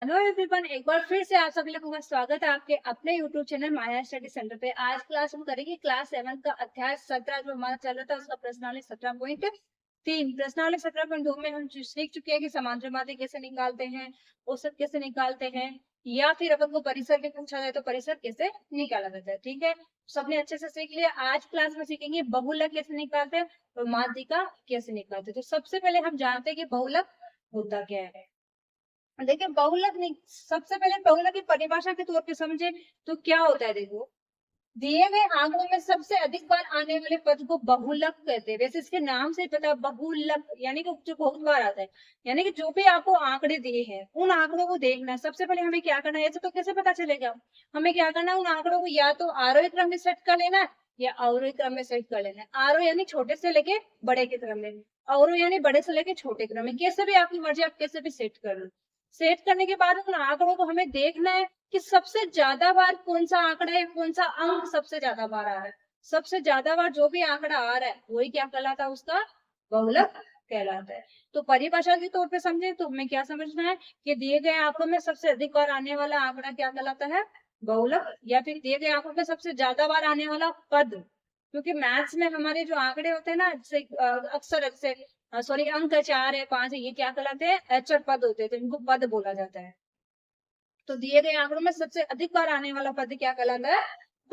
Hello everyone, एक बार फिर से आप सभी लोगों का स्वागत है आपके अपने यूट्यूब चैनल माया स्टडी सेंटर पे। आज क्लास हम करेंगे क्लास 7 का अध्याय 17 जो हमारा चल रहा था उसका प्रश्नावली 17.3। प्रश्नावली 17.2 में हम सीख चुके हैं कि समांतर माध्य कैसे निकालते हैं, औसत कैसे निकालते हैं, या फिर अपन को परिसर भी पूछा जाए तो परिसर कैसे निकाला जाता है। ठीक है, सबने अच्छे से सीख लिया। आज क्लास में सीखेंगे बहुलक कैसे निकालते हैं और माध्यिका कैसे निकालते हैं। तो सबसे पहले हम जानते हैं कि बहुलक होता क्या है। देखिए बहुलक नहीं, सबसे पहले बहुलक की परिभाषा के तौर पे समझे तो क्या होता है। देखो, दिए गए आंकड़ों में सबसे अधिक बार आने वाले पद को बहुलक कहते हैं। वैसे इसके नाम से पता है, बहुलक यानी कि जो बहुत बार आता है। यानी कि जो भी आपको आंकड़े दिए हैं उन आंकड़ों को देखना है। सबसे पहले हमें क्या करना है, ऐसे तो कैसे पता चलेगा। हमें क्या करना है, उन आंकड़ों को या तो आरोही क्रम में सेट कर लेना है या अवरोही क्रम में सेट कर लेना है। आरोह यानी छोटे से लेके बड़े के क्रम में, अवरोह यानी बड़े से लेके छोटे क्रम में। कैसे भी आपकी मर्जी, आप कैसे भी सेट कर लो। सेट करने के बाद उन आंकड़ों को हमें देखना है कि सबसे ज्यादा बार कौन सा आंकड़ा है, कौन सा अंक सबसे ज्यादा बार आ रहा है। सबसे ज्यादा बार जो भी आंकड़ा आ रहा है वही क्या कहलाता है, उसका बहुलक कहलाता है। तो परिभाषा के तौर पे समझे तो हमें क्या समझना है कि दिए गए आंकड़ों में सबसे अधिक बार आने वाला आंकड़ा क्या कहलाता है, बहुलक। या फिर दिए गए आंकड़ों में सबसे ज्यादा बार आने वाला पद, क्योंकि मैथ्स में हमारे जो आंकड़े होते हैं ना, जैसे अक्सर अक्सर सॉरी अंक 4 है 5 है, ये क्या कहलाते हैं, अचर पद होते हैं, तो इनको पद बोला जाता है। तो दिए गए आंकड़ों में सबसे अधिक बार आने वाला पद क्या कहलाता है,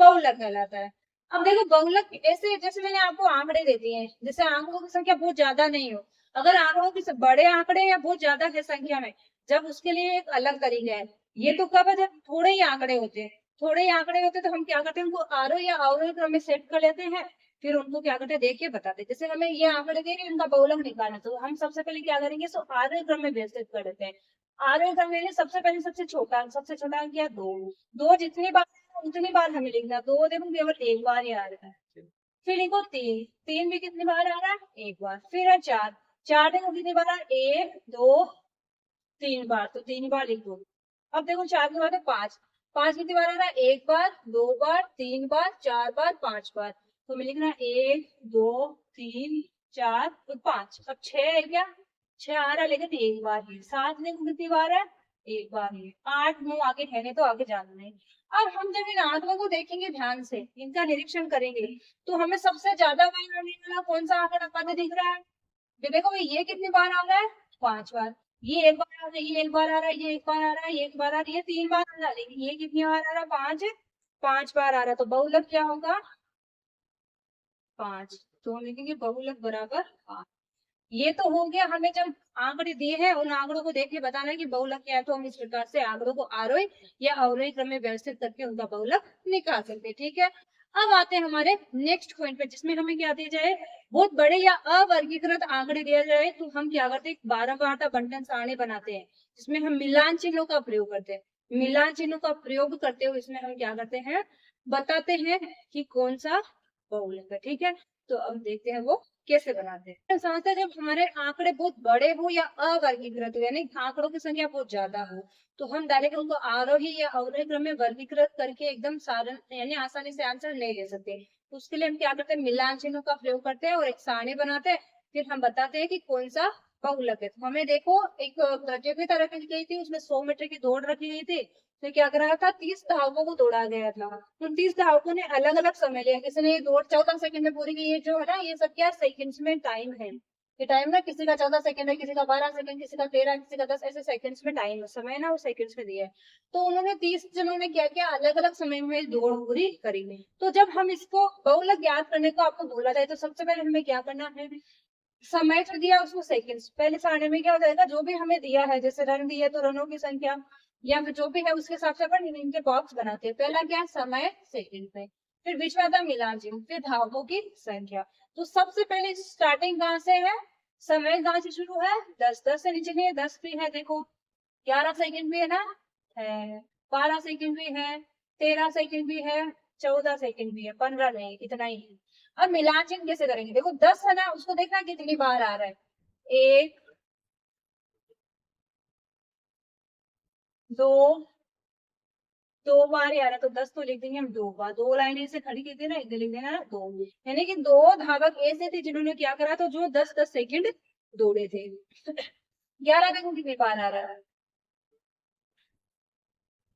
बहुलक कहलाता है। अब देखो बहुलक ऐसे, जैसे मैंने आपको आंकड़े दे दिए हैं, जैसे आंकड़ों की संख्या बहुत ज्यादा नहीं हो, अगर आंकड़ों की बड़े आंकड़े या बहुत ज्यादा है संख्या में, जब उसके लिए एक अलग तरीका है। ये तो कब है, जब थोड़े ही आंकड़े होते हैं। थोड़े ही आंकड़े होते हैं तो हम क्या करते हैं, उनको आरोह या अवरोही क्रम में सेट कर लेते हैं। फिर उनको क्या करते हैं, देखिए बताते हैं। जैसे हमें ये आंकड़े दे रहे हैं, इनका बहुलक निकालना, तो हम सबसे पहले क्या करेंगे, सो आरोही क्रम में व्यवस्थित कर देते हैं। आरोही क्रम में सबसे पहले सबसे छोटा अंक क्या, दो। दो जितनी बार उतनी बार हमें लिखना, दो देखो केवल एक बार ही आ रहा है। फिर लिखो तीन, तीन भी कितनी बार आ रहा है, एक बार। फिर है चार, चार देखो कितनी बार आ रहा है, एक दो तीन बार, तो तीन बार लिख दो। अब देखो चार के बाद है पांच, पांच कितनी बार आ रहा है, एक बार दो बार तीन बार चार बार पांच बार। तो हमें लिखना है एक दो तीन चार और पांच। अब छह है क्या, छह आ रहा है लेकिन एक बार ही। सात देखो कितनी बार है, एक बार ही। आठ नौ आगे है नहीं तो आगे जाना नहीं। अब हम जब इन आंकड़ों को देखेंगे ध्यान से, इनका निरीक्षण करेंगे, तो हमें सबसे ज्यादा बार आने वाला कौन सा आंकड़ा पद दिख रहा है। ये देखो भाई, ये कितनी बार आ रहा है, पांच बार। ये एक बार आ रहा है, ये एक बार आ रहा है, ये एक बार आ रहा है, ये एक बार आ रहा है, ये तीन बार आ रहा है, लेकिन ये कितनी बार आ रहा है, पांच, पांच बार आ रहा है। तो बहुलक क्या होगा, पांच। तो हम लिखेंगे बहुलक बराबर पांच। ये तो हो गया, हमें जब आंकड़े दिए हैं उन आंकड़ों को देख के बताना है कि बहुलक क्या है। तो हम इस प्रकार से आंकड़ों को आरोही या अवरोही क्रम में व्यवस्थित करके उनका बहुलक निकाल सकते हैं। ठीक है, अब आते हैं हमारे नेक्स्ट पॉइंट पे, जिसमें हमें क्या दिया जाए, बहुत बड़े या अवर्गीकृत आंकड़े दिया जाए तो हम क्या करते हैं, बारहमाला बंटन सारणी बनाते हैं, जिसमें हम मिलान चिन्हों का प्रयोग करते हैं। मिलान चिन्हों का प्रयोग करते हुए इसमें हम क्या करते हैं, बताते हैं कि कौन सा बहुलक है। ठीक है, तो अब देखते हैं वो कैसे बनाते हैं। समझते हैं, जब हमारे आंकड़े बहुत बड़े हो या अवर्गीकृत हो, यानी आंकड़ों की संख्या बहुत ज्यादा हो, तो हम डायरेक्ट उनको आरोही या अवरोही क्रम में वर्गीकृत करके एकदम सारण यानी आसानी से आंसर नहीं ले सकते। तो उसके लिए हम क्या करते हैं, मिलान चिन्हों का प्रयोग करते हैं और एक सारणी बनाते हैं। फिर हम बताते हैं कि कौन सा बहुलक है। तो हमें देखो, एक प्रतियोगिता रखी गई थी, उसमें 100 मीटर की दौड़ रखी गई थी। तो क्या करा था, 30 धावकों को दौड़ा गया था। उन 30 धावकों ने अलग अलग समय लिया, किसी ने दौड़ 14 सेकंड में पूरी की। ये जो है ना, ये सब क्या सेकंड्स में टाइम है। ये टाइम ना, किसी का 14 सेकंड है, किसी का 12 सेकंड, किसी का 13, किसी का 10, ऐसे सेकंड्स में टाइम है, समय ना वो सेकंड्स में दिया है। तो उन्होंने 30 जनों ने क्या किया, अलग अलग समय में दौड़ पूरी करी। तो जब हम इसको बहुलक ज्ञात करने को आपको बोला जाए तो सबसे पहले हमें क्या करना है, समय जो दिया उसको सेकंड्स, पहले सारणी में क्या हो जाएगा, जो भी हमें दिया है, जैसे रन दिया तो रनों की संख्या या फिर जो भी है उसके हिसाब से अपन इनके बॉक्स बनाते हैं। पहला क्या है, समय सेकंड में, फिर बीच में आता है मिलान चिन्ह, फिर धावकों की संख्या। तो सबसे पहले स्टार्टिंग कहाँ से है, समय कहाँ से शुरू है, 10, 10 से नीचे नहीं है, 10 भी है देखो, 11 सेकंड भी है ना, है 12 सेकंड भी है, 13 सेकंड भी है, 14 सेकंड भी है, 15 नहीं, इतना ही है। अब मिलान चिन्ह कैसे करेंगे, देखो 10 है ना, उसको देखना कितनी बार आ रहा है, एक दो, दो बार ही आ रहा है, तो 10 तो लिख देंगे हम दो बार, दो लाइनें से खड़ी की थी ना, इधर लिख देना ना दो। यानी कि दो धावक ऐसे थे जिन्होंने क्या करा, तो जो 10-10 सेकंड दौड़े थे। 11 देखो कितनी बार आ रहा है,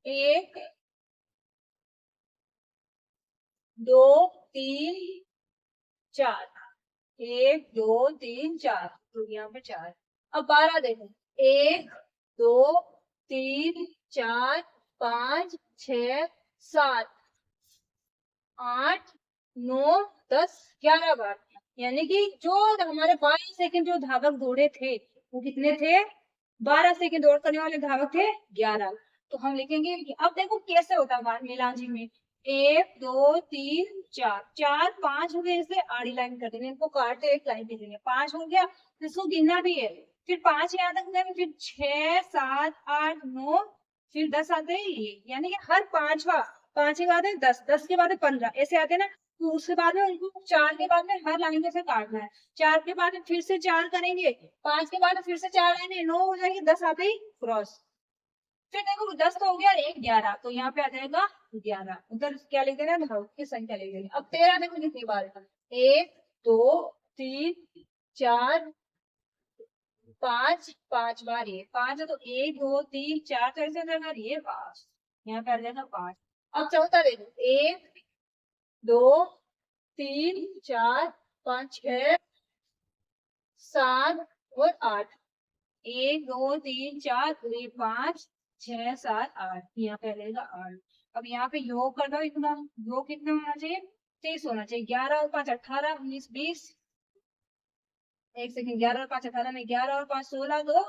1 2 3 4, 1 2 3 4, तो यहाँ पे 4। अब 12 देखो, 1 2 3 4 5 6 7 8 9 10 11 बार, यानी कि जो हमारे 12 सेकंड जो धावक दौड़े थे वो कितने थे? 12 सेकंड दौड़ करने वाले धावक थे 11। तो हम लिखेंगे अब देखो कैसे होता है बार मिलान जी में, 1 2 3 4, 4 5 हो गए, इसे आड़ी लाइन कर देंगे, इनको काटते एक लाइन भेजेंगे, 5 हो गया, इसको गिनना भी है, फिर 5 याद रखना है, फिर 6 7 8 9 फिर 10 आते हैं ये, यानी कि हर पांचवा, 5 के बाद है 10, 10 के बाद है 15, ऐसे आते हैं ना। तो उसके बाद में उनको 4 के बाद में हर लाइन में से काटना है, 4 के बाद फिर से 4 करेंगे, 5 के बाद फिर से 4 लाइनें, 9 हो जाएगी, 10 आते ही क्रॉस। फिर देखो 10 तो हो गया, 1 11, तो यहाँ पे आ जाएगा 11, उधर क्या लिख देना है की संख्या लिख देंगे। अब 13 देखो कितनी बार है, 1 2 3 4 5, 5 बार, ये 5 है तो 1 2 3 4, तो ऐसे जाएगा ये 5, यहाँ पे आ जाएगा 5। अब चौथा देखो, 1 2 3 4 5 6 7 और 8, 1 2 3 4 5 6 7 8, यहाँ पे रहेगा 8। अब यहाँ पे योग कर दो, इतना योग कितना होना चाहिए? 30 होना चाहिए, 11 और 5 18 19 20, एक सेकंड, 11 और 5 18 में, 11 और 5 16 2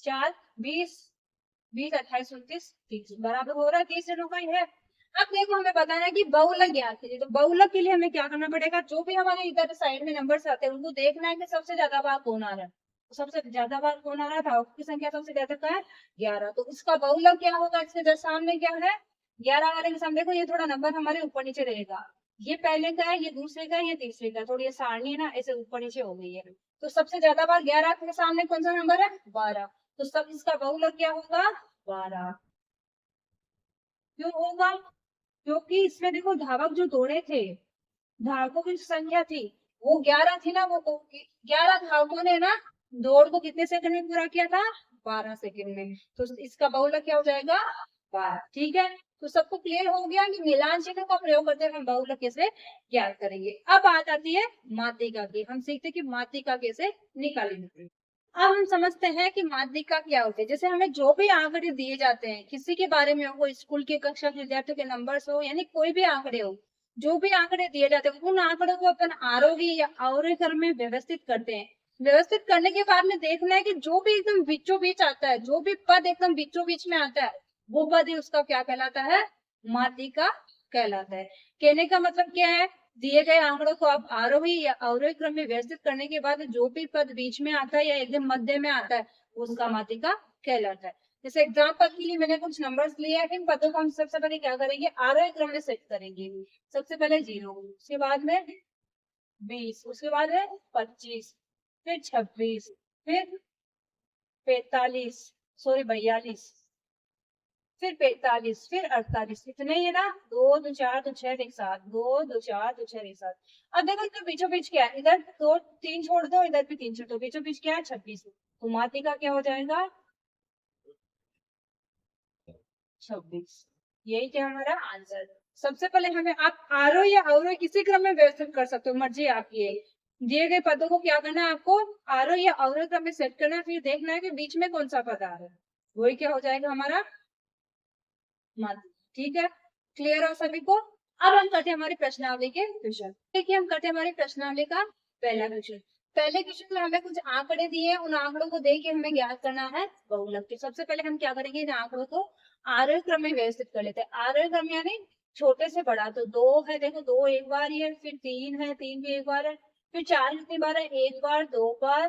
4 20 20 28 29 30 बराबर हो रहा है 30 जनों का ही है। अब देखो हमें बताना है कि बहुलक ज्ञात कीजिए, तो बहुलक के लिए हमें क्या करना पड़ेगा, जो भी हमारे इधर साइड में नंबर्स आते हैं उनको देखना है कि सबसे ज्यादा बार कौन आ रहा है, तो सबसे ज्यादा बार कौन आ रहा था, उसकी संख्या सबसे ज्यादा क्या है? 11, तो इसका बहुलक क्या होगा, इसके जस्ट सामने क्या है? 11 वाले के सामने देखो ये थोड़ा नंबर हमारे ऊपर नीचे रहेगा, ये पहले का है, ये दूसरे का है, ये तीसरे का, थोड़ी ये सारणी है ना ऐसे ऊपर नीचे हो गई है। तो सबसे ज्यादा बार 11 के सामने कौन सा नंबर है? 12, तो सब इसका बहुलक क्या होगा? 12। क्यों होगा? क्योंकि इसमें देखो धावक जो दौड़े थे, धावकों की संख्या थी वो 11 थी ना, वो 11 धावकों ने ना दौड़ को कितने सेकंड में पूरा किया था? 12 सेकंड में, तो इसका बहुलक क्या हो जाएगा? 12। ठीक है, तो सबको क्लियर हो गया कि मिलान चिन्ह का प्रयोग करते हुए हम बहुलक कैसे ज्ञात करेंगे। अब बात आती है माध्यिका की, हम सीखते कि माध्यिका कैसे निकालेंगे। अब हम समझते हैं कि माध्यिका क्या होती है। जैसे हमें जो भी आंकड़े दिए जाते हैं, किसी के बारे में हो, स्कूल के कक्षा के विद्यार्थियों के नंबर्स हो, यानी कोई भी आंकड़े हो, जो भी आंकड़े दिए जाते हैं उन आंकड़ों को अपन आरोही या अवरोही क्रम में व्यवस्थित करते हैं। व्यवस्थित करने के बाद में देखना है कि जो भी एकदम बीचों बीच आता है, जो भी पद एकदम बीचों बीच में आता है, वो पद ही उसका क्या कहलाता है? माध्यिका कहलाता है। कहने का मतलब क्या है, दिए गए आंकड़ों को आप आरोही या अवरोही क्रम में व्यवस्थित करने के बाद जो भी पद बीच में आता है या एकदम मध्य में आता है उसका माध्यिका कहलाता है। जैसे एग्जाम्पल के लिए मैंने कुछ नंबर्स लिए हैं, इन पदों को हम सबसे पहले क्या करेंगे? आरोही क्रम में सेट करेंगे। सबसे पहले 0, उसके बाद में 20, उसके बाद में 25, फिर 26, फिर 45, सॉरी 42, फिर 45, फिर 48, इतने ही है ना, 2 2 4 2 6 1 7, 2 2 4 2 6 1 7। अब देखो इधर बीचों बीच क्या है, इधर 2 3 छोड़ दो, इधर भी 3 छोड़ दो, बीचों बीच क्या है? 26, तो माध्यिका क्या हो जाएगा? 26। यही क्या हमारा आंसर। सबसे पहले हमें आप आरोही या अवरोही किसी क्रम में व्यवस्थित कर सकते हो, मर्जी आपकी है। दिए गए पदों को क्या करना है आपको? आरोही या अवरोही क्रम में सेट करना है, फिर देखना है कि बीच में कौन सा पद आ रहा है, वही क्या हो जाएगा हमारा माध्यिका। ठीक है, क्लियर हो सभी को? अब हम करते हैं हमारी प्रश्नावली के क्वेश्चन। देखिए हम करते हैं हमारी प्रश्नावली का पहला क्वेश्चन। पहले क्वेश्चन में हमें कुछ आंकड़े दिए हैं, उन आंकड़ों को देख के हमें ज्ञात करना है बहुलक। तो सबसे पहले हम क्या करेंगे, इन आंकड़ों को आरोही क्रम में व्यवस्थित कर लेते हैं। आरोही क्रम यानी छोटे से बड़ा, तो 2 है, देखो 2 एक बार ही है, फिर 3 है, 3 भी एक बार है, फिर 4 कितनी बार है? 1 बार, 2 बार,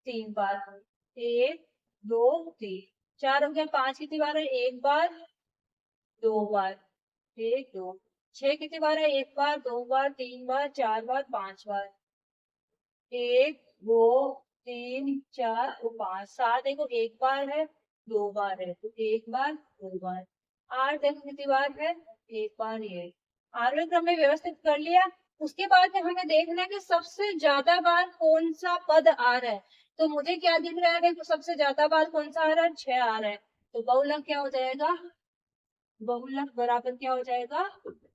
3 बार, 1 2 3, 4 हो गया। 5 कितनी बार है? 1 बार, 2 बार, 1 2। 6 कितनी बार है? 1 बार, 2 बार, 3 बार, 4 बार, 5 बार, 1 2 3 4 और 5। 7 देखो 1 बार है, 2 बार है, तो 1 बार 2 बार। 8 देखो कितनी बार है? 1 बार ये। आरोही क्रम में व्यवस्थित कर लिया। उसके बाद में हमें देखना है कि सबसे ज्यादा बार कौन सा पद आ रहा है। तो मुझे क्या दिख रहा है, देखो सबसे ज्यादा बार कौन सा आ रहा है? 6 आ रहा है। तो बहुलक क्या हो जाएगा, बहुलक बराबर क्या हो जाएगा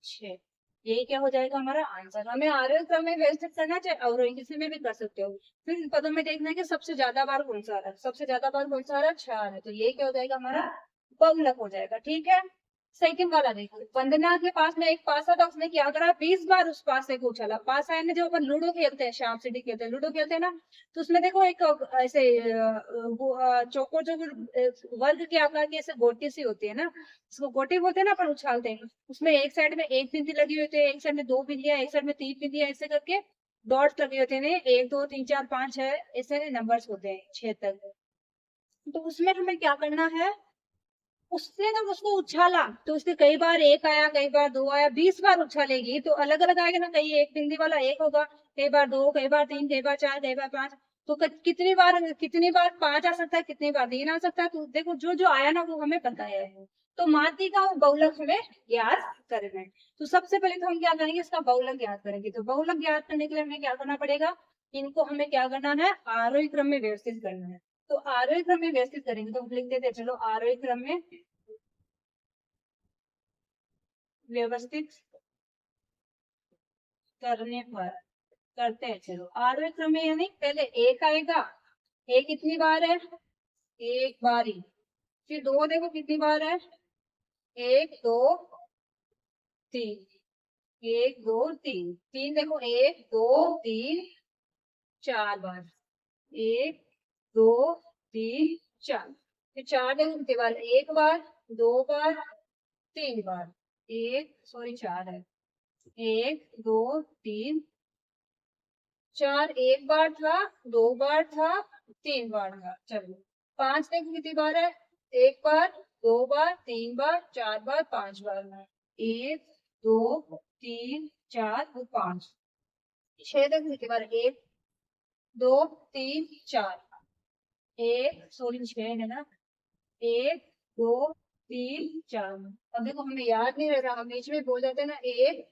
6। यही क्या हो जाएगा हमारा आंसर। हमें आरोही क्रम में व्यवस्थित करना चाहे अवरोही किसी में भी कर सकते हो। फिर इन पदों में देखना है कि सबसे ज्यादा बार कौन सा आ रहा है, सबसे ज्यादा बार कौन सा आ रहा है 6 है, तो ये क्या हो जाएगा हमारा बहुलक हो जाएगा। ठीक है, सेकंड वाला देखो, वंदना के पास में एक पासा था, उसने क्या करा 20 बार उस पासे को उछाला। पासा है ना, जो अपन लूडो खेलते हैं, शाम सीढ़ी खेलते हैं, लूडो खेलते हैं ना, तो उसमें देखो एक ऐसे चौकोर जो वर्ग के आकार की ऐसे गोटी सी होती है ना, उसको गोटी बोलते हैं ना, अपन उछालते हैं। उसमें एक साइड में एक बिंदी लगी होती है, एक साइड में 2 बिंदियां, एक साइड में 3 बिंदियां, ऐसे करके डॉट्स लगे होते हैं, 1 2 3 4 5 6 ऐसे नंबर्स होते हैं 6 तक। तो उसमें हमें क्या करना है, उसने जब उसको उछाला तो उसके कई बार 1 आया, कई बार 2 आया, 20 बार उछालेगी तो अलग अलग आएगा ना, कहीं एक बिंदी वाला 1 होगा, कई बार 2, कई बार 3, कई बार 4, कई बार 5। तो कितनी बार 5 आ सकता है, कितनी बार 3 आ सकता है, तो देखो जो जो आया ना वो हमें पता है। तो मात्रिका और बहुलक हमें याद करना है। तो सबसे पहले तो हम क्या करेंगे, इसका बहुलक याद करेंगे। तो बहुलक याद करने के लिए हमें क्या करना पड़ेगा, इनको हमें क्या करना है, आरोही क्रम में व्यवस्थित करना है। तो आरोही क्रम में व्यवस्थित करेंगे, तो हम लिख देते हैं, चलो आरोही क्रम में व्यवस्थित करने पर करते हैं। चलो आरोही क्रम में यानी पहले 1 आएगा, 1 कितनी बार है, 1 बार ही। फिर 2 देखो कितनी बार है, 1 2 3, 1 2 3, 3 देखो 1 2 3 4 बार, 1 2 3 4। फिर 4 देखो कितनी बार, 1 बार, 2 बार, 3 बार, 1 सॉरी 4 है, 1 2 3 4, 1 बार था, 2 बार था, 3 बार था। चलो 5 देखो कितनी बार है, 1 बार, 2 बार, 3 बार, 4 बार, 5 बार है, 1 2 3 4 और 5। 6 देखो कितनी बार, 1 2 3 4, 1 सॉरी 6 है ना, 1 2 3 4। अब देखो हमें याद नहीं रहता, हम बीच में बोल जाते हैं ना, 1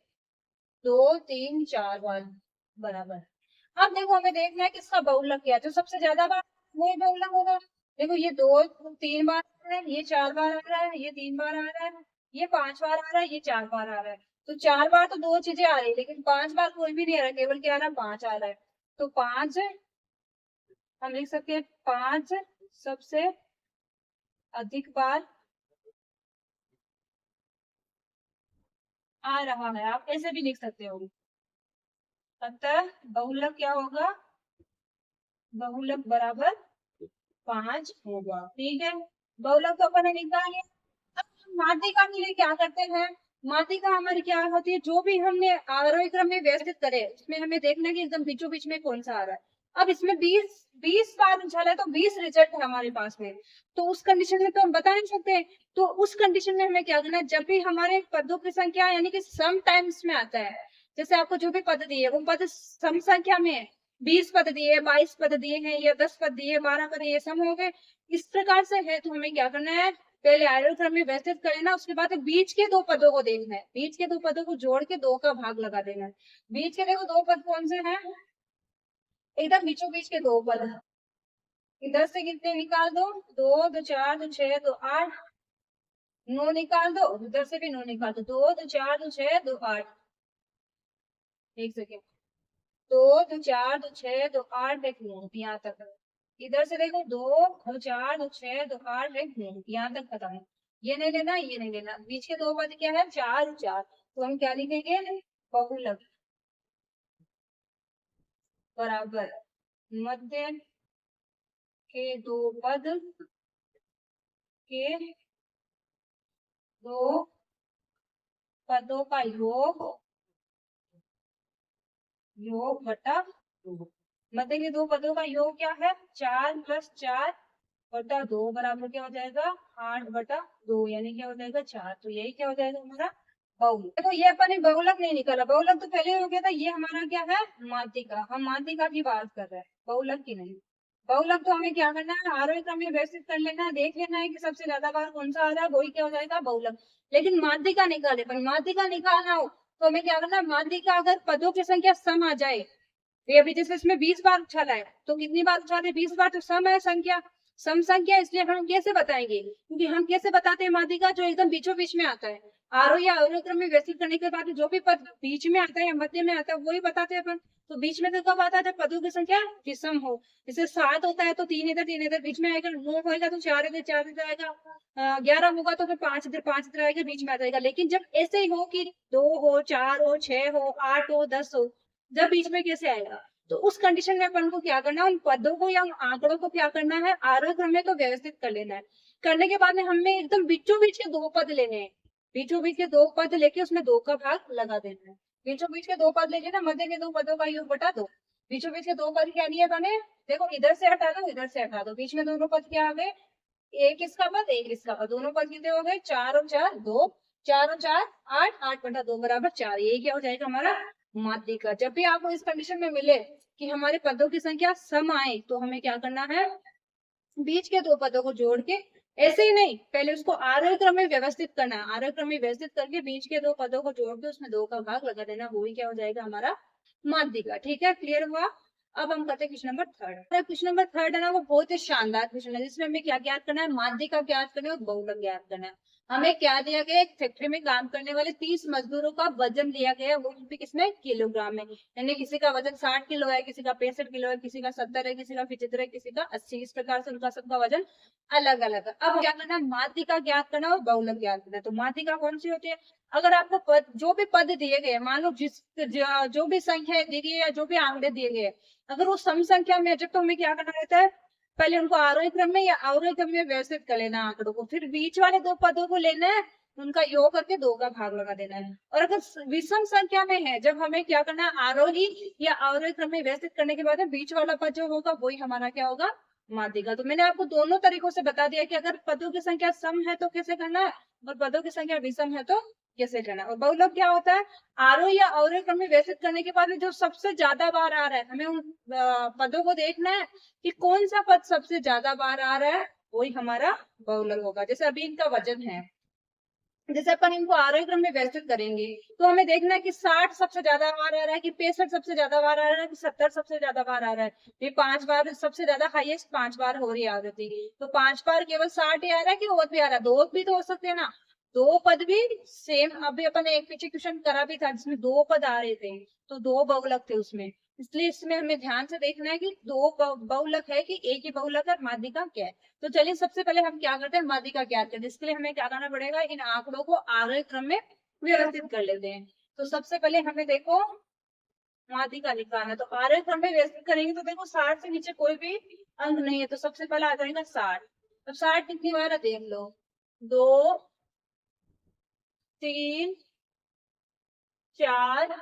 2 3 4 बार बराबर। अब देखो हमें देखना है कि इसका बहुलक क्या है, जो सबसे ज्यादा बार वही बहुलक होगा। देखो ये 2 3 बार आ रहा है, ये 4 बार आ रहा है, ये 3 बार आ रहा है, ये 5 बार आ रहा है, ये 4 बार आ रहा है। तो 4 बार तो 2 चीजें आ रही है, लेकिन 5 बार कोई भी नहीं आ रहा, केवल क्या आ रहा है 5 आ रहा है। तो 5 हम लिख सकते हैं, 5 सबसे अधिक बार आ रहा है, आप ऐसे भी लिख सकते हो। अतः बहुलक क्या होगा, बहुलक बराबर 5 होगा। ठीक है, बहुलक तो अपन ने निकाल लिया। अब हम माध्यिका के लिए क्या करते हैं, माध्यिका हमारी क्या होती है, जो भी हमने आरोही क्रम में व्यवस्थित करे उसमें हमें देखना है कि एकदम बीचों बीच में कौन सा आ रहा है। अब इसमें 20 बार उछाला है, तो 20 रिजल्ट है हमारे पास में, तो उस कंडीशन में तो हम बता नहीं सकते। तो उस कंडीशन में हमें क्या करना है, जब भी हमारे पदों की संख्या यानी कि सम टाइम्स में आता है, जैसे आपको जो भी पद दिए वो पद सम संख्या में है, 20 पद दिए, 22 पद दिए हैं, या 10 पद दिए, 12 पद दिए, सम हो गए, इस प्रकार से है। तो हमें क्या करना है, पहले आरोही क्रम में व्यवस्थित कर लेना, उसके बाद बीच के 2 पदों को देखना है, बीच के 2 पदों को जोड़ के 2 का भाग लगा देना है। बीच के देखो 2 पद कौन से हैं, एकदम बीचों बीच के 2 पद। इधर से कितने निकाल दो, 2 2 4 2 6 2 8, 9 निकाल दो, उधर से भी 9 निकाल दो, 2 2 4 2 6 2 8। एक सेकेंड, 2 2 4 2 6 2 8 देखो यहाँ तक। इधर से देखो 2 2 4 2 6 2 8 देखो यहाँ तक खत्म है। ये नहीं लेना, ये नहीं लेना, बीच के 2 पद क्या है 4 और 4, तो हम क्या लिखेंगे, बहुलक बराबर मध्य के 2 पद के 2 पदों का योग, योग बटा 2। मध्य के 2 पदों का योग क्या है, 4 + 4 बटा 2 बराबर क्या हो जाएगा 8 बटा 2, यानी क्या हो जाएगा 4। तो यही क्या हो जाएगा हमारा बहुलक। देखो ये अपन ने बहुलक नहीं निकाला, बहुलक तो पहले हो गया था, ये हमारा क्या है माध्यिका, हम माध्यिका की बात कर रहे हैं, बहुलक की नहीं। बहुलक तो हमें क्या करना है, आरोही क्रम में व्यवस्थित कर लेना है, देख लेना है कि सबसे ज्यादा बार कौन सा आ रहा है, वही क्या हो जाएगा बहुलक। लेकिन माध्यिका निकाले, पर माध्यिका निकालना हो तो हमें क्या करना है, माध्यिका अगर पदों की संख्या सम आ जाए, ये अभी जैसे इसमें 20 बार उछाला है, तो कितनी बार उछाले 20 बार, तो सम है संख्या, सम संख्या इसलिए हम कैसे बताएंगे, क्योंकि हम कैसे बताते हैं माध्यिका, जो एकदम बीचों बीच में आता है, आरोह या अवरोह क्रम में व्यवस्थित करने के बाद जो भी पद बीच में आता है या मध्य में आता है वही बताते हैं अपन। तो बीच में तो कब आता है, जब पदों की संख्या विषम हो। जैसे 7 होता है तो 3 इधर बीच में आएगा, 9 होगा तो 4 इधर आएगा, 11 होगा तो फिर 5 इधर आएगा, बीच में आ जाएगा। लेकिन जब ऐसे ही हो कि 2 हो, 4 हो, 6 हो, 8 हो, 10 हो, जब बीच में कैसे आएगा, तो उस कंडीशन में अपन को क्या करना है, उन पदों को या आंकड़ों को क्या करना है, आरोह क्रम में तो व्यवस्थित कर लेना है। करने के बाद में हमें एकदम बीचों बीच के 2 पद लेने हैं, बीचों बीच के 2 पद लेके उसमें 2 का भाग लगा देना है। बीचों बीच के 2 पद लेके ना, मध्य के 2 पदों का योग बटा दो। बीचों बीच के 2 पद क्या लिए बने, देखो इधर से हटा दो, इधर से हटा दो, बीच में दोनों पद क्या आ गए, एक इसका पद, एक इसका पद, दोनों पद कितने हो गए, 4 और 4 2, 4 और 4 8, 8 बटा 2 बराबर 4। ये क्या हो जाएगा हमारा माध्यिका। जब भी आपको इस कंडीशन में मिले कि हमारे पदों की संख्या सम आए, तो हमें क्या करना है, बीच के 2 पदों को जोड़ के, ऐसे ही नहीं, पहले उसको आरोह क्रम में व्यवस्थित करना है, आरोह क्रम में व्यवस्थित करके बीच के 2 पदों को जोड़ के उसमें 2 का भाग लगा देना, वो ही क्या हो जाएगा हमारा माध्यिका। ठीक है, क्लियर हुआ। अब हम करते हैं क्वेश्चन नंबर 3। क्वेश्चन नंबर 3 है ना, वो बहुत ही शानदार क्वेश्चन है, जिसमें हमें क्या ज्ञात करना है, माध्यिका ज्ञात करना है और बहुलक ज्ञात करना है। हमें क्या दिया गया, एक फैक्ट्री में काम करने वाले 30 मजदूरों का वजन दिया गया है, वो भी किसमें, किलोग्राम में। यानी किसी का वजन 60 किलो है, किसी का 65 किलो है, किसी का 70 है, किसी का 75 है, किसी का 80। इस प्रकार से उनका सबका वजन अलग अलग है। अब क्या करना है, माध्यिका ज्ञात करना और बहुलक ज्ञात करना है। तो माध्यिका कौन सी होती है, अगर आपको पद, जो भी पद दिए गए, मान लो जो भी संख्या दी गई है या जो भी आंकड़े दिए गए, अगर वो सम संख्या में है, जब तो हमें क्या करना रहता है, पहले उनको आरोही क्रम में या अवरोही क्रम में व्यवस्थित कर लेना आंकड़ों को, फिर बीच वाले 2 पदों को लेना है, उनका योग करके 2 का भाग लगा देना है। और अगर विषम संख्या में है, जब हमें क्या करना है, आरोही या अवरोही क्रम में व्यवस्थित करने के बाद में बीच वाला पद जो होगा वही हमारा क्या होगा, माध्यिका। तो मैंने आपको दोनों तरीकों से बता दिया कि अगर पदों की संख्या सम है तो कैसे करना है, और पदों की संख्या विषम है तो कैसे करना है। और बहुलक क्या होता है, आरोह या अवरोही क्रम में व्यवस्थित करने के बाद में जो सबसे ज्यादा बार आ रहा है, हमें उन पदों को देखना है कि कौन सा पद सबसे ज्यादा बार आ रहा है, वही हमारा बहुलक होगा। जैसे अभी इनका वजन है, जैसे अपन इनको आरोही क्रम में व्यवस्थित करेंगे, तो हमें देखना है कि 60 सबसे ज्यादा बार आ रहा है, कि 65 सबसे ज्यादा बार आ रहा है, कि 70 सबसे ज्यादा बार आ रहा है। ये 5 बार सबसे ज्यादा हाईएस्ट 5 बार हो रही है आरती, तो 5 बार केवल 60 ही आ रहा है कि और भी आ रहा है, 2 भी तो हो सकते हैं ना, 2 पद भी सेम। अभी अपन एक पीछे क्वेश्चन करा भी था जिसमें 2 पद आ रहे थे, तो 2 बहुलक थे उसमें। इसलिए इसमें हमें ध्यान से देखना है कि 2 बहुलक है कि एक ही बहुलक है, माध्यिका क्या है। तो चलिए सबसे पहले हम क्या करते हैं, माध्यिका ज्ञात करते हैं। इसके लिए हमें क्या करना पड़ेगा, इन आंकड़ों को आरोही क्रम में व्यवस्थित कर लेते हैं। तो सबसे पहले हमें देखो माध्यिका निकालना है, तो आरोही क्रम में व्यवस्थित करेंगे तो देखो 60 से नीचे कोई भी अंक नहीं है, तो सबसे पहले आ जाएगा 60। अब 60 कितनी बार है देख लो, 2 3 4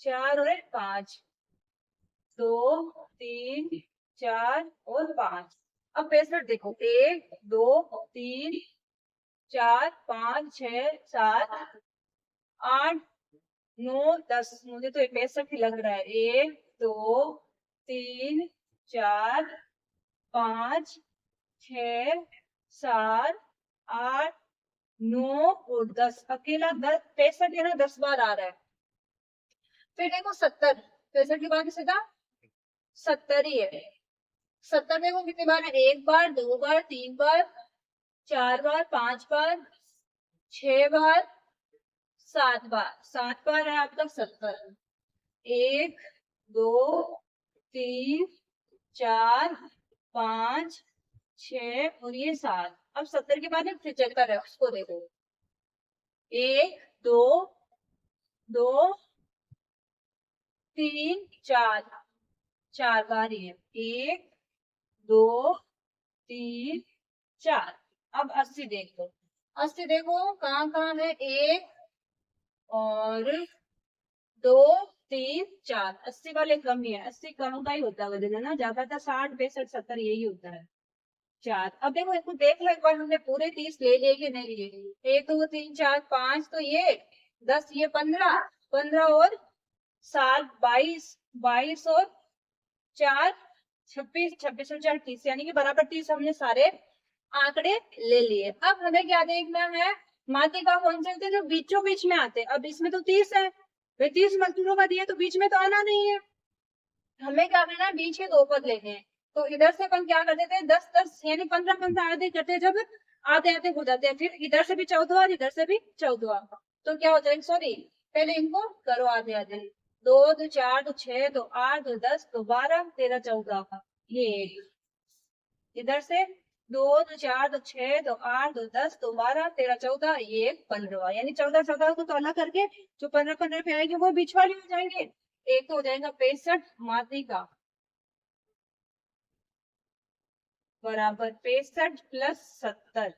4 और 5, 2 3 4 और 5। अब 65 देखो, 1 2 3 4 5 6 7 8 9 10, मुझे तो 65 ही लग रहा है। 1 2 3 4 5 6 7 8 9 और 10, अकेला 10 65 है ना, 10 बार आ रहा है। फिर देखो 70, 65 के बाद सीधा 70 ही है। 70 में वो कितनी बार है, 1 बार 2 बार 3 बार 4 बार 5 बार 6 बार 7 बार, 7 बार है आपका 70। 1 2 3 4 5 6 और ये 7। अब 70 के बाद 75 है, उसको देखो, 1 2 2 3 4, 4 बार ही है, 1 2 3 4। अब 80 देख लो, 80 देखो कहाँ कहाँ है, 1 और 2 3 4, 80 वाले कम ही है, 80 कम का ही होता है वजन, है ना, ज्यादातर 60 65 70 यही होता है। 4, अब देखो इसको देख लो एक बार, हमने पूरे 30 ले लिए कि नहीं लिए, 1 2 3 4 5, तो ये 10, ये 15, 15 और 7 22, 22 और 4 26, 26 और 4 30, यानी कि बराबर 30 हमने सारे आंकड़े ले लिए। अब हमें क्या देखना है, माध्यिका कौन से होते हैं, जो बीचों बीच में आते हैं। अब इसमें तो 30 है, वे 30 मजदूरों का दिया तो बीच में तो आना नहीं है, हमें क्या करना है, बीच के 2 पद लेने हैं। तो इधर से अपन क्या करते थे, 10-10 यानी 15-15 आधे करते, जब आधे आधे हो जाते हैं, फिर इधर से भी 14 और इधर से भी 14, तो क्या हो जाएगा, सॉरी पहले इनको करो आधे आधे, 2 2 4 2 6 2 8 2 10 2 12 13 14, ये इधर से 2 2 4 2 6 2 8 2 10 2 12 13 14, ये 15, यानी 14 को तो अलग करके जो 15 पे आएंगे वो बीच वाले हो जाएंगे। एक तो हो जाएगा 65 माध्यिका बराबर 65 प्लस 70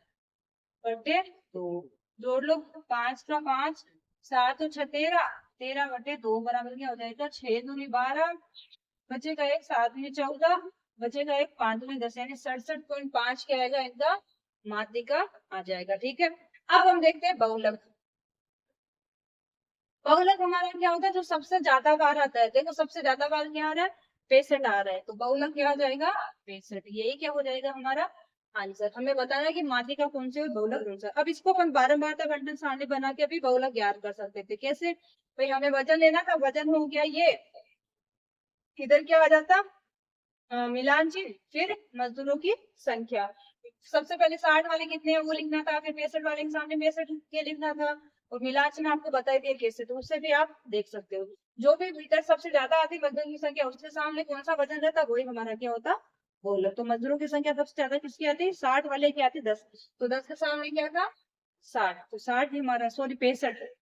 बटे 2, जोड़ लो 5 का 5, 7 और 6 13, 13 बटे 2 बराबर क्या हो जाएगा, 6 दूनी 12, बचेगा एक, 7 दूनी 14, बचेगा एक, 5 दूनी 10, यानी 67.5 क्या आएगा इनका माध्यिका आ जाएगा। ठीक है, अब हम देखते हैं बहुलक। बहुलक हमारा क्या होता है, जो सबसे ज्यादा बार आता है, देखो सबसे ज्यादा बार क्या आ रहा है, 65 आ रहा है, तो बहुलक क्या हो जाएगा 65, यही क्या हो जाएगा हमारा आंसर। हमें बताना है कि माध्यिका कौन सी और बहुलक कौन सा। अब इसको अपन बारंबार तक अंडर सारणी बना के भी बहुलक ज्ञात कर सकते थे। कैसे भाई, हमें वजन लेना था, वजन हो गया ये, इधर क्या आ जाता मिलान चिन्ह, फिर मजदूरों की संख्या, सबसे पहले 60 वाले कितने हैं वो लिखना था, फिर 65 वाले के सामने 65 के लिखना था, और मिलान चिन्ह आपको बता दिया कैसे, तो उससे भी आप देख सकते हो। जो भी भीतर सबसे ज्यादा आती मजदूरों की संख्या, उसके सामने कौन सा वजन रहता, वही हमारा क्या होता बोलो। तो मजदूरों की संख्या सबसे ज्यादा किसकी आती है, 60 वाले की आती 10, तो 10 के सामने क्या था 60, तो 60 ही हमारा, सॉरी 65,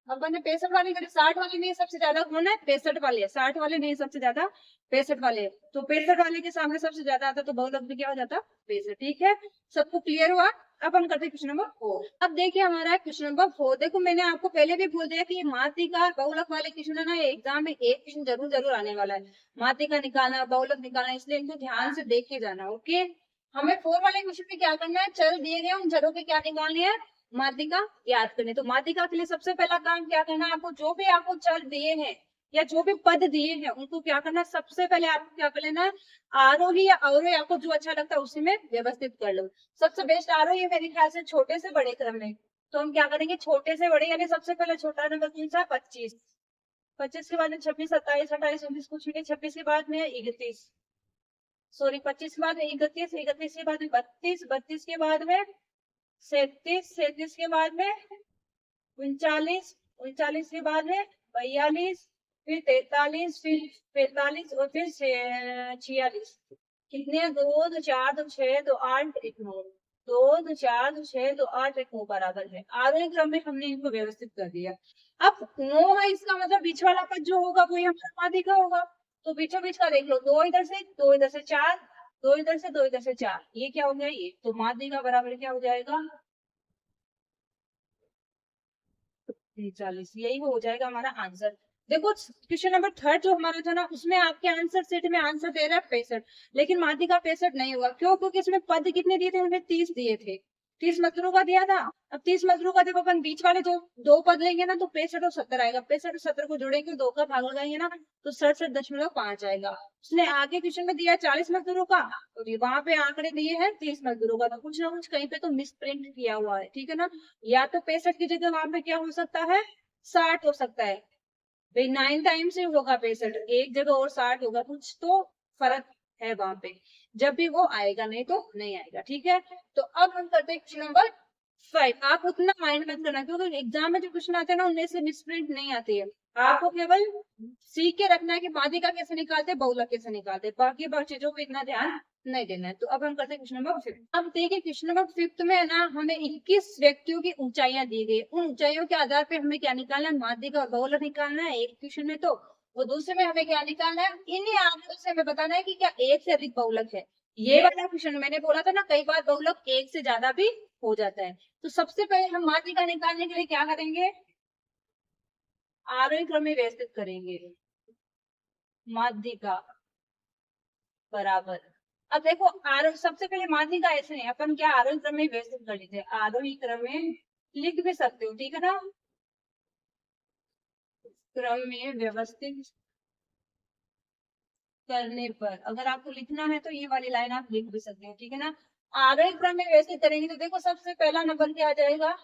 अपन ने 65 वाले करे, 60 वाले नहीं सबसे ज्यादा कौन है, 65 वाले है, 60 वाले नहीं सबसे ज्यादा 65 वाले है, तो 65 वाले के सामने सबसे ज्यादा आता तो बहुलक में क्या हो जाता 65। ठीक है, सबको क्लियर हुआ। अब हम करते हैं क्वेश्चन नंबर 4। अब देखिए हमारा है क्वेश्चन नंबर 4। देखो मैंने आपको पहले भी बोल दिया कि ये माध्यिका बहुलक वाले क्वेश्चन है ना, ये एग्जाम में एक क्वेश्चन जरूर जरूर आने वाला है, माध्यिका निकालना बहुलक निकालना, इसलिए इनको ध्यान से देख के जाना। ओके, हमें 4 वाले क्वेश्चन में क्या करना है, चल दिए गए उन चरों के क्या निकालने हैं, माध्यिका याद करने। तो माध्यिका के लिए सबसे पहला काम क्या करना है, आपको जो भी आपको चर दिए हैं या जो भी पद दिए हैं उनको क्या करना है, सबसे पहले आपको क्या कर लेना है, आरोही या अवरोही आपको जो अच्छा लगता है उसी में व्यवस्थित कर लो। सबसे बेस्ट आरोही है मेरे ख्याल से छोटे से बड़े क्रम में, तो हम क्या करेंगे छोटे से बड़े, यानी सबसे पहले छोटा नंबर कौन सा 25, 25 के बाद में 26 27 28 29 कुछ नहीं, 26 के बाद में 31, सॉरी 25 के बाद में 31, 31 के बाद में 32, 32 के बाद में 37, 37 के बाद में 39, 39 के बाद में 42, फिर 43, फिर 45 और फिर 46, कितने हैं, 2 2 4 2 6 2 8 1 9, 2 2 4 2 6 2 8 1 9 बराबर है। आरोही क्रम में हमने इनको व्यवस्थित कर दिया। अब 9 है, इसका मतलब बीच वाला पद जो होगा वही हमारा माध्यिका होगा, तो बीचों बीच का देख लो, 2 इधर से 2 इधर से 4, 2 इधर से 2 इधर से 4, ये क्या हो गया, ये तो माध्यिका बराबर क्या हो जाएगा 40, यही हो जाएगा हमारा आंसर। देखो क्वेश्चन नंबर 3 जो हमारा था ना, उसमें आपके आंसर सेट में आंसर दे रहा है 65, लेकिन माध्यिका 65 नहीं हुआ, क्यों, क्योंकि इसमें पद कितने दिए थे, उन्हें 30 दिए थे, 30 मजदूरों का दिया था। अब 30 मजदूरों का जब अपन बीच वाले दो पद लेंगे ना, तो 65 और 70 आएगा, 65 और 70 को जोड़ेंगे, 2 का भाग लगाएंगे ना, तो 67.5 आएगा। उसने आगे क्वेश्चन में दिया 40 मजदूरों का, तो वहां पे आंकड़े दिए हैं 30 मजदूरों का, तो कुछ ना कुछ कहीं पे तो मिस प्रिंट किया हुआ है। ठीक है ना, या तो 65 की जगह वहां पे क्या हो सकता है 60 हो सकता है, भाई 9 टाइम्स ही होगा 65, एक जगह और 60 होगा, कुछ तो फर्क है वहां पे, जब भी वो आएगा, नहीं तो नहीं आएगा। ठीक है, तो अब हम करते हैं क्वेश्चन नंबर 5। आप उतना माइंड मत करना, क्योंकि एग्जाम में जो क्वेश्चन आते हैं ना उनमें से मिसप्रिंट नहीं आती है, आपको केवल सीख के रखना है कि माध्यिका कैसे निकालते, बहुलक कैसे निकालते, बाकी चीजों पे इतना ध्यान नहीं देना है। तो अब हम करते हैं क्वेश्चन नंबर 5। अब देखिए क्वेश्चन नंबर 5 में है ना, हमें 21 व्यक्तियों की ऊंचाइयां दी गई, उन ऊंचाइयों के आधार पे हमें क्या निकालना है, माध्यिका और बहुलक निकालना है एक क्वेश्चन में, तो वो दूसरे में हमें क्या निकालना है, इन्हीं आंकड़ों से हमें बताना है कि क्या एक से अधिक बहुलक है। ये वाला क्वेश्चन मैंने बोला था ना, कई बार बहुलक एक से ज्यादा भी हो जाता है। तो सबसे पहले हम माध्यिका निकालने के लिए क्या करेंगे, आरोही क्रम में व्यवस्थित करेंगे, माध्यिका बराबर। अब देखो आरोही, सबसे पहले माध्यिका ऐसे नहीं, अपन क्या आरोही क्रम में व्यवस्थित कर लेते हैं, आरोही क्रम में लिख भी सकते हो, ठीक है ना, क्रम में व्यवस्थित करने पर अगर आपको लिखना है तो ये वाली लाइन आप लिख भी सकते हो, ठीक है ना। आरोही क्रम में व्यवस्थित करेंगे तो देखो सबसे पहला नंबर क्या आ जाएगा,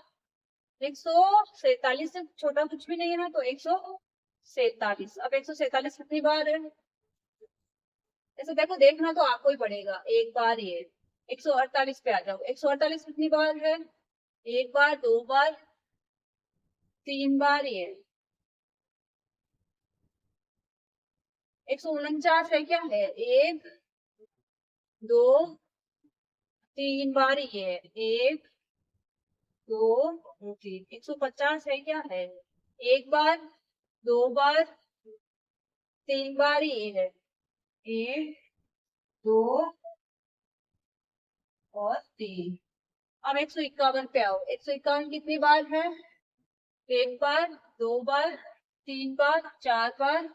147 से छोटा कुछ भी नहीं है ना, तो 147। अब 147 कितनी बार है, ऐसे देखो, देखना तो आपको ही पड़ेगा। एक बार ये 148 पे आ जाओ। 148 कितनी बार है? एक बार, दो बार, तीन बार ये। 149 है क्या है? एक, दो, तीन बार ये है। एक, दो, तीन। 150 है क्या है? एक बार, दो बार, तीन बार ये है। एक, दो और तीन। अब 151 पे आओ। 151 कितनी बार है? एक बार, दो बार, तीन बार, चार बार,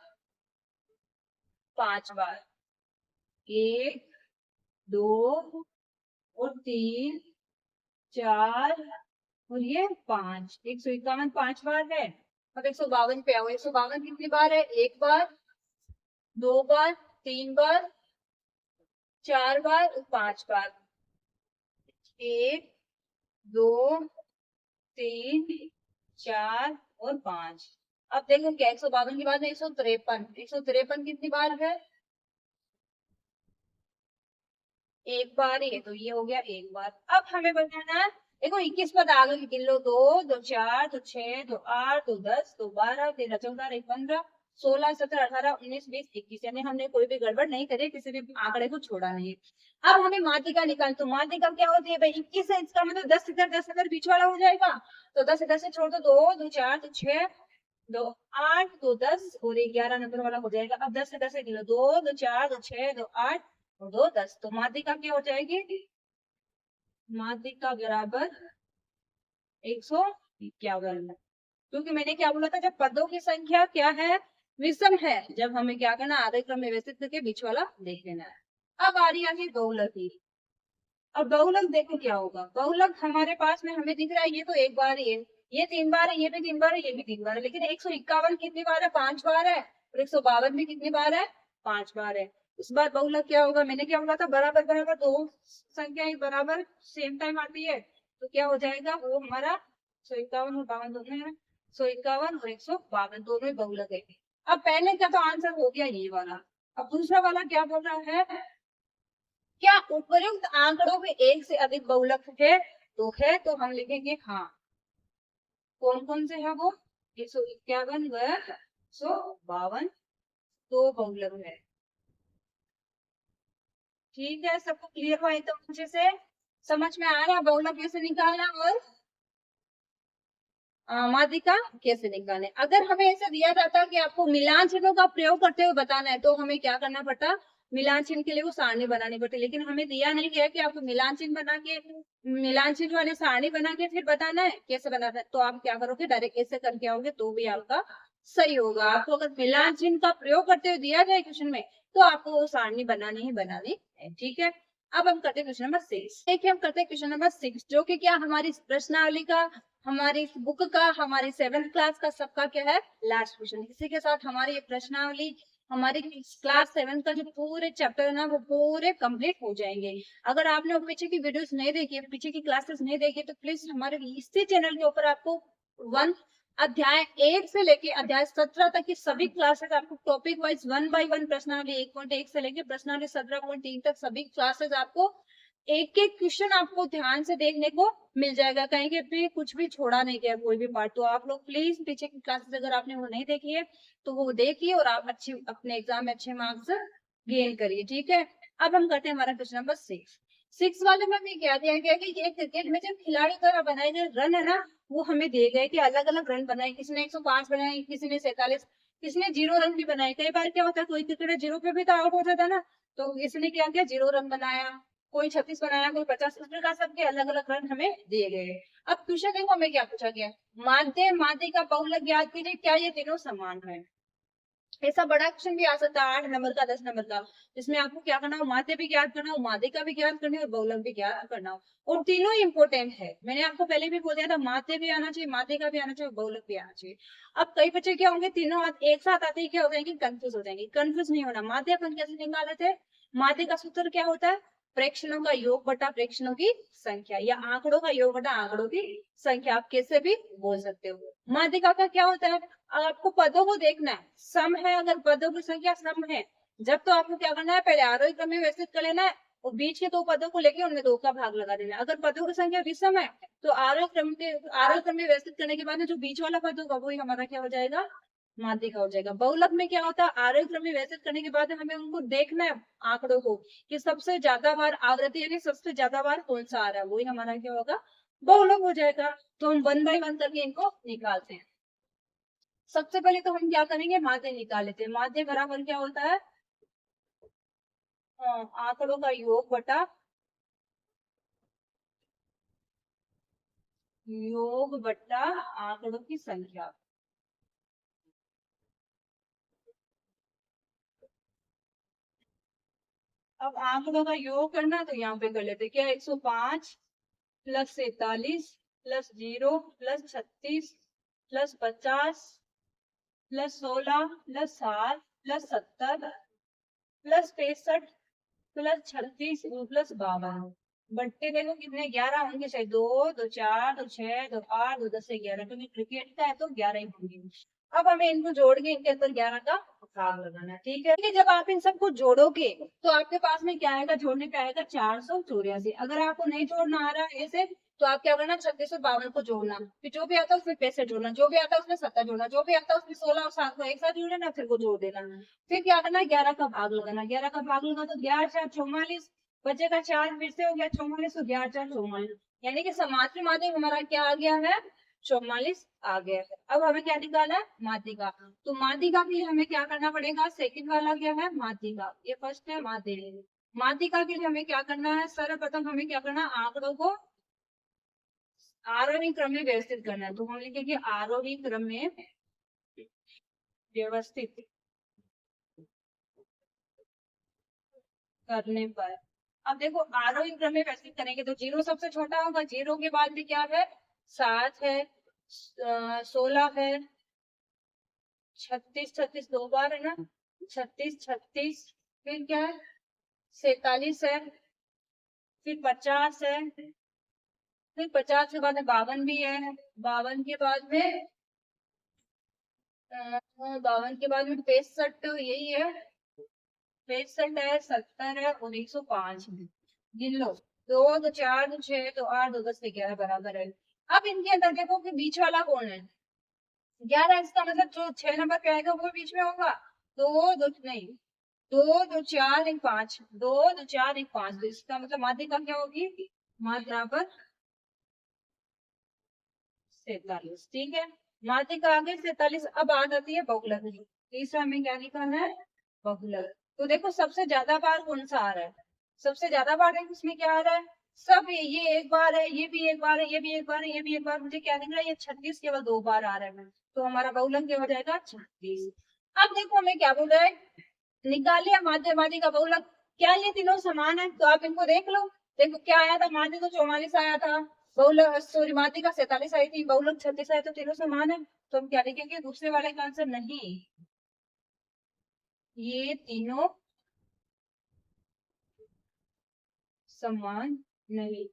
पांच बार। एक, दो और तीन, चार और ये पांच। 151 पांच बार है। अब 152 पे आओ। 152 कितनी बार है? एक बार, दो बार, तीन बार, चार बार और पांच बार। एक, दो, तीन, चार और पांच। अब देखो क्या 152 की बात है? 153। 153 कितनी बार है? एक बार ही है, तो ये हो गया एक बार। अब हमें बताना है, देखो 21 पद आगे गिन लो। दो, दो चार, दो छह, दो आठ, दो 10, दो 12, 13, 14, 15, 16, 17, 18, 19, 20, 21। यानी हमने कोई भी गड़बड़ नहीं करी, किसी भी आंकड़े को छोड़ा नहीं। अब हमें माध्यिका निकाल। तो माध्यिका क्या होती है भाई? 21 है, इसका मतलब 10 इधर, 10 इधर, बीच वाला हो जाएगा। तो 10 इधर से छोड़ दो। दो, दो चार, दो छह, दो आठ, दो 10 और 11 नंबर वाला हो जाएगा। अब 10 से 10 गिनो। दो, दो चार, दो छह, दो आठ और दो 10। तो माध्यिका क्या हो जाएगी? माध्यिका बराबर 151। क्योंकि मैंने क्या बोला था? जब पदों की संख्या क्या है? विषम है, जब हमें क्या करना? आधे क्रम में व्यवस्थित करके बीच वाला देख लेना है। अब आ रही आगे बहुलक की। अब बहुलक देखो क्या होगा। बहुलक हमारे पास में हमें दिख रहा है, ये तो एक बार ही है, ये तीन बार है, ये भी तीन बार है, ये भी तीन बार है। लेकिन 151 कितनी बार है? पांच बार है। और 152 भी कितनी बार है? पांच बार है। इस बार बहुलक क्या होगा? मैंने क्या बोला था? बराबर बराबर दो संख्याएं बराबर सेम टाइम आती है, तो क्या हो जाएगा? वो हमारा 151 और 52 दोनों है। 151 और 152 दोनों ही बहुलक है। अब पहले का तो आंसर हो गया ये वाला। अब दूसरा वाला क्या बोल रहा है? क्या उपर्युक्त आंकड़ों में एक से अधिक बहुलक है? तो है, तो हम लिखेंगे हाँ। कौन कौन से है वो? 151 व 152 दो बहुलक है। ठीक है, सबको क्लियर हुआ एकदम अच्छे से? समझ में आ रहा है बहुलक कैसे निकालना और माध्यिका कैसे निकालें? अगर हमें ऐसा दिया जाता कि आपको मिलान चिन्हों का प्रयोग करते हुए बताना है, तो हमें क्या करना पड़ता? मिलान चिन्ह के लिए वो सारणी बनानी पड़ती। लेकिन हमें दिया नहीं गया कि आपको मिलान चिन्ह बना के, मिलान चिन्ह वाले सारणी बना के फिर बताना है। कैसे बनाना है? तो आप क्या करोगे? डायरेक्ट ऐसे करके आओगे तो भी आपका सही होगा। आपको अगर मिलान चिन्ह का प्रयोग करते हुए दिया जाए क्वेश्चन में, तो आपको वो सारणी बनानी ही बनानी है। ठीक है, अब हम करते हैं क्वेश्चन नंबर 6। देखिए, हम करते हैं क्वेश्चन नंबर 6, जो कि क्या हमारी प्रश्नावली का, हमारी बुक का, हमारी 7th क्लास का सबका क्या है? Last question. इसी के साथ हमारी ये प्रश्नावली, हमारी क्लास 7 का जो पूरे चैप्टर है ना, वो पूरे कंप्लीट हो जाएंगे। अगर आपने पीछे की वीडियोस नहीं देखी है, पीछे की क्लासेस नहीं देखी, तो प्लीज हमारे इसी चैनल के ऊपर आपको अध्याय 1 से लेके अध्याय 17 तक की सभी क्लासेस आपको टॉपिक वाइज 1 बाय 1 प्रश्नावली 1.1 से लेके प्रश्नावली 17.3 तक सभी क्लासेस आपको एक एक क्वेश्चन आपको ध्यान से देखने को मिल जाएगा। कहीं के भी कुछ भी छोड़ा नहीं गया, कोई भी पार्ट। तो आप लोग प्लीज पीछे की क्लासेस अगर आपने वो नहीं देखी है, तो वो देखिए और आप अच्छी अपने एग्जाम में अच्छे मार्क्स गेन करिए। ठीक है, अब हम करते हैं हमारा क्वेश्चन नंबर 6 वाले में हमें क्या दिया गया कि ये क्रिकेट में जब खिलाड़ी द्वारा बनाए गए रन है ना, वो हमें दिए गए कि अलग अलग रन बनाए। किसी ने 105 बनाए, किसी ने 47, किसी ने 0 रन भी बनाए। कई बार क्या होता है, कोई क्रिकेटर 0 पे भी तो आउट हो जाता है ना, तो किसी ने क्या किया? 0 रन बनाया, कोई 36 बनाया, कोई 50। इस प्रकार सबके अलग अलग रन हमें दिए गए। अब क्वेश्चन देखो हमें क्या पूछा गया। माध्य माध्य का बहुलक ज्ञात कीजिए, क्या ये तीनों समान है? ऐसा बड़ा क्वेश्चन भी आ सकता है 8 नंबर का, 10 नंबर का, जिसमें आपको क्या करना हो? माध्य भी ज्ञात करना हो, माध्यिका भी ज्ञात करनी हो और बहुलक भी ज्ञात करना हो। और तीनों इंपोर्टेंट है। मैंने आपको पहले भी बोल दिया था, माध्य भी आना चाहिए, माध्यिका भी आना चाहिए, बहुलक भी आना चाहिए। अब कई बच्चे क्या होंगे, तीनों एक साथ आते ही क्या हो जाएंगे? कंफ्यूज हो जाएंगे। कंफ्यूज नहीं होना। माध्य अपन कैसे निकाले थे? माध्य का सूत्र क्या होता है? प्रेक्षणों का योग बटा प्रेक्षणों की संख्या, या आंकड़ों का योग बटा आंकड़ों की संख्या, आप कैसे भी बोल सकते हो। माध्यिका का क्या होता है? आपको पदों को देखना है, सम है, अगर पदों की संख्या सम है जब तो आपको क्या करना है, पहले आरोही क्रम में व्यवस्थित कर लेना है और बीच के दो पदों को लेके उनमें 2 का भाग लगा देना है। अगर पदों की संख्या विषम है तो आरोही क्रम में व्यवस्थित करने के बाद में जो बीच वाला पद होगा वही हमारा क्या हो जाएगा, माध्यिका हो जाएगा। बहुलक में क्या होता है, आरोही क्रम में व्यवस्थित करने के बाद हमें उनको देखना है आंकड़ों को कि सबसे ज्यादा बार आवृत्ति यानी सबसे ज्यादा बार कौन सा आ रहा है, वही हमारा क्या होगा, बहुलक हो जाएगा। तो हम 1 बाय 1 करके इनको निकालते हैं। सबसे पहले तो हम क्या करेंगे, माध्य निकाल लेते हैं। माध्य बराबर क्या होता है, आंकड़ों का योग बट्टा आंकड़ों की संख्या। अब आंकड़ों का योग करना तो यहाँ पे कर लेते क्या, 105 plus 47 plus 0 plus 36 plus 50 plus 16 plus 7 plus 70 plus 65 plus 36 plus 52। बट्टे देखो कितने, 11 होंगे, चाहे 2 2 4 2 6 2 8 2 10 से 11, क्योंकि क्रिकेट का है तो 11 ही होंगे। अब हमें इनको जोड़ के इनके अंदर 11 का भाग लगाना है, ठीक है। जब आप इन सबको जोड़ोगे तो आपके पास में क्या आएगा, जोड़ने पे आएगा 484। अगर आपको नहीं जोड़ना आ रहा है ऐसे, तो आप क्या करना, 36 और 52 को जोड़ना, फिर जो भी आता है उसमें 65 जोड़ना, जो भी आता है उसमें 70 जोड़ना, जो भी आता है उसमें 16 और 7 को एक साथ जोड़ लेना, फिर को जोड़ देना। फिर क्या करना, 11 का भाग लगाना, 11 का भाग लगा तो 11 4 44, बचेगा 4, फिर से हो गया 44, तो 11 4 44, यानी कि समांतर माध्यम हमारा क्या आ गया है, 44 आ गया है। अब हमें क्या निकालना है, माध्यिका। तो माध्यिका के लिए हमें क्या करना पड़ेगा, सेकंड वाला क्या है, माध्यिका, ये फर्स्ट है माध्यिका। माध्यिका के लिए हमें क्या करना है, सर्वप्रथम हमें क्या करना है, आंकड़ों को आरोही क्रम में व्यवस्थित करना है। तो हम लिखेंगे आरोही क्रम में व्यवस्थित करने पर। अब देखो आरोही क्रम में व्यवस्थित करेंगे तो 0 सबसे छोटा होगा, 0 के बाद में क्या है, 7 है, 16 है, 36 36 2 बार है ना, 36 36, फिर क्या है, 47 है, फिर 50 है, फिर 50 के बाद में 52 भी है, 52 के बाद में 52 के बाद में 65, तो यही है, 65 है, 70 है और 105 है। गिन लो, 2 2 4 2 6 2 8 2 10 से 11 बराबर है। अब इनके अंदर देखो कि बीच वाला कौन है, 11, इसका मतलब जो 6 नंबर पे आएगा वो बीच में होगा। 2 2 नहीं, 2 2 4 1 5, 2 2 4 1 5, तो इसका मतलब माध्यिका क्या होगी, माध्य बराबर 47, ठीक है। माध्यिका आगे 47। अब आ जाती है बहुलक। तीसरा हमें क्या निकालना है, बहुलक। तो देखो सबसे ज्यादा बार कौन सा आ रहा है, सबसे ज्यादा बार देखो उसमें क्या आ रहा है, सब ये एक बार है, ये भी एक बार है, ये भी एक बार है, ये भी एक बार, मुझे क्या दिख रहा है, ये 36 केवल 2 बार आ रहा है। तो हमारा बहुलक क्या हो जाएगा, 36। अब देखो हमें क्या बोल रहा है, निकालिए माध्यवादी का बहुलक। क्या ये तीनों समान है, तो आप इनको देख लो। देखो क्या आया था, माध्य तो 44 आया था, बहुलक सॉरी माध्य का 47 आई थी, बहुलक 36 आया, तो तीनों समान है। तो हम क्या लिखेंगे, दूसरे वाले का आंसर नहीं, ये तीनों समान नहीं।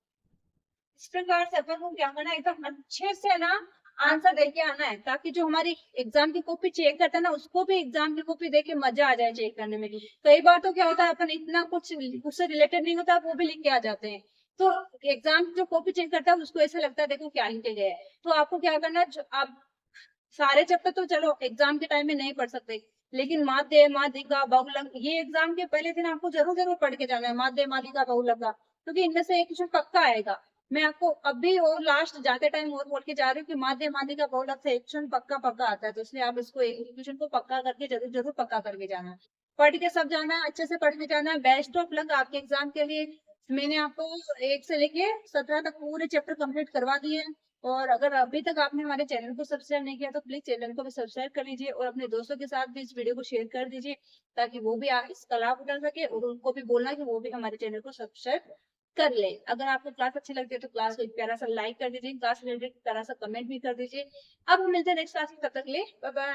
इस प्रकार से अपन को क्या करना है, एकदम अच्छे से ना आंसर देके आना है, ताकि जो हमारी एग्जाम की कॉपी चेक करता है ना, उसको भी एग्जाम की कॉपी देके मजा आ जाए चेक करने में। कई बार तो क्या होता है, अपन इतना कुछ उससे रिलेटेड नहीं होता, वो भी लिख के आ जाते हैं। तो एग्जाम जो कॉपी चेक करता है उसको ऐसा लगता है देखो क्या लिखे गए है। तो आपको क्या करना है, आप सारे चैप्टर तो चलो एग्जाम के टाइम में नहीं पढ़ सकते, लेकिन माध्य माध्यिका बहुलक ये एग्जाम के पहले दिन आपको जरूर जरूर पढ़ के जाना है, माध्य माध्यिका बहुलक का, क्योंकि इनमें से एक क्वेश्चन पक्का आएगा। मैं आपको अभी और लास्ट जाते टाइम और बोल के जा रही हूँ कि माध्य माध्यिका बहुलक से एक क्वेश्चन पक्का पक्का आता है, तो इसलिए आप इसको एक क्वेश्चन को पक्का करके जरूर जरूर पक्का करके जाना है। पढ़ के सब जाना है, अच्छे से पढ़ के जाना है। बेस्ट ऑफ लक आपके एग्जाम के लिए। मैंने आपको 1 से लेके 17 तक पूरे चैप्टर कंप्लीट करवा दिए हैं। और अगर अभी तक आपने हमारे चैनल को सब्सक्राइब नहीं किया तो प्लीज चैनल को भी सब्सक्राइब कर लीजिए और अपने दोस्तों के साथ भी इस वीडियो को शेयर कर दीजिए, ताकि वो भी इसका लाभ उठा सके, और उनको भी बोलना कि वो भी हमारे चैनल को सब्सक्राइब कर ले। अगर आपको क्लास अच्छी लगती है तो क्लास को एक प्यारा सा लाइक कर दीजिए, क्लास रिलेटेड प्यारा सा कमेंट भी कर दीजिए। अब हम मिलते हैं नेक्स्ट क्लास में, तब तक ले बाय बाय।